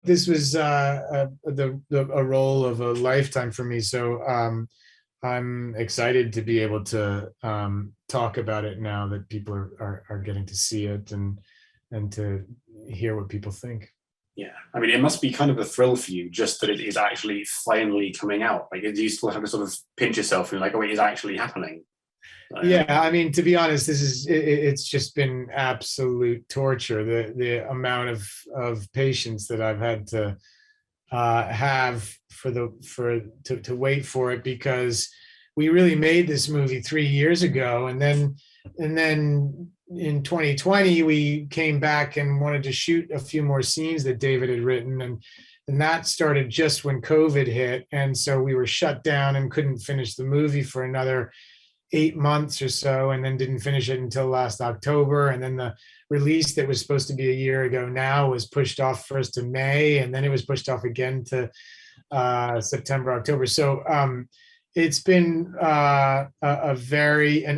this was a role of a lifetime for me. So I'm excited to be able to talk about it now that people are getting to see it and to hear what people think. Yeah, I mean, it must be kind of a thrill for you just that it is actually finally coming out. Like, do you still have to sort of pinch yourself and like, oh, it is actually happening? Yeah, I mean, to be honest, it's just been absolute torture. The amount of patience that I've had to have to wait for it, because we really made this movie 3 years ago, and then in 2020 we came back and wanted to shoot a few more scenes that David had written, and that started just when COVID hit, and so we were shut down and couldn't finish the movie for another 8 months or so, and then didn't finish it until last October. And then the release that was supposed to be a year ago now was pushed off first to May, and then it was pushed off again to September, October. So it's been an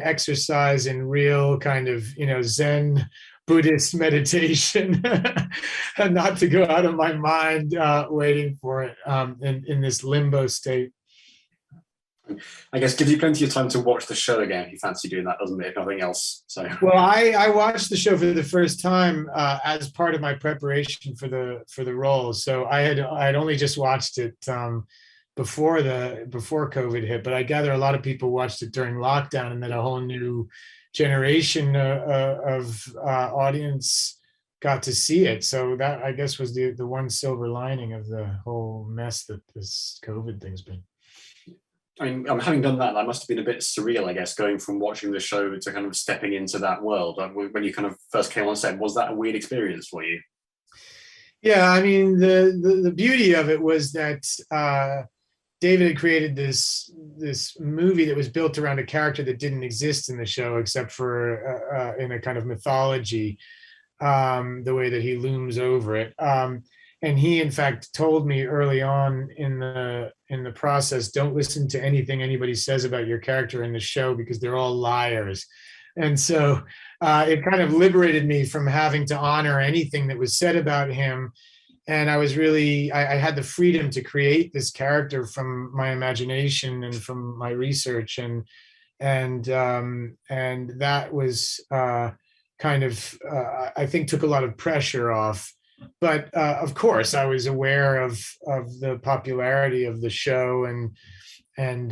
exercise in real kind of, Zen Buddhist meditation, not to go out of my mind waiting for it in this limbo state. I guess gives you plenty of time to watch the show again if you fancy doing that, doesn't it? If nothing else. So well, I watched the show for the first time as part of my preparation for the role. So I'd only just watched it before COVID hit, but I gather a lot of people watched it during lockdown, and then a whole new generation of audience got to see it. So that, I guess, was the one silver lining of the whole mess that this COVID thing's been. I mean, having done that, that must have been a bit surreal, I guess, going from watching the show to kind of stepping into that world. When you kind of first came on set, was that a weird experience for you? Yeah, I mean, the beauty of it was that David had created this movie that was built around a character that didn't exist in the show, except for in a kind of mythology, the way that he looms over it. And he, in fact, told me early on in the process, don't listen to anything anybody says about your character in the show, because they're all liars. And so it kind of liberated me from having to honor anything that was said about him. And I had the freedom to create this character from my imagination and from my research, and that was kind of I think took a lot of pressure off. But of course, I was aware of the popularity of the show and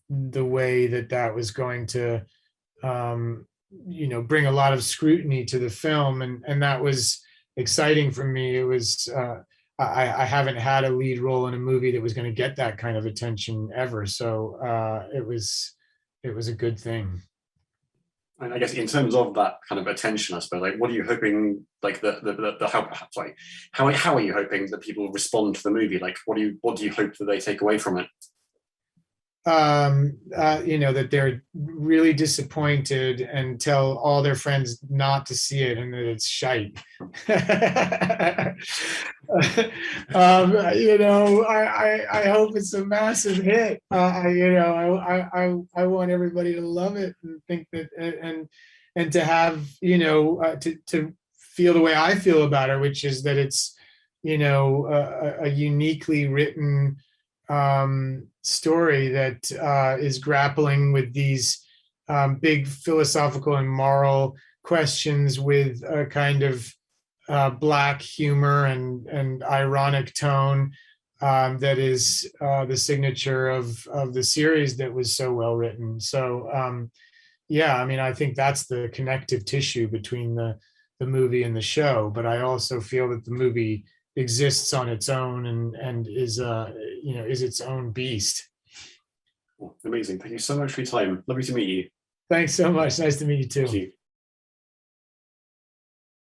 the way that was going to bring a lot of scrutiny to the film, and that was exciting for me. It was I haven't had a lead role in a movie that was going to get that kind of attention ever, so it was a good thing. And I guess in terms of that kind of attention, I suppose, like, what are you hoping, like how are you hoping that people respond to the movie? Like, what do you hope that they take away from it? That they're really disappointed and tell all their friends not to see it and that it's shite. I hope it's a massive hit. I want everybody to love it and think that, and to have, to feel the way I feel about it, which is that it's, a uniquely written story that is grappling with these big philosophical and moral questions with a kind of black humor and ironic tone that is the signature of the series that was so well written. So yeah, I mean, I think that's the connective tissue between the movie and the show, but I also feel that the movie exists on its own and is its own beast. Amazing. Thank you so much for your time. Lovely to meet you. Thanks so much. Nice to meet you too. Thank you.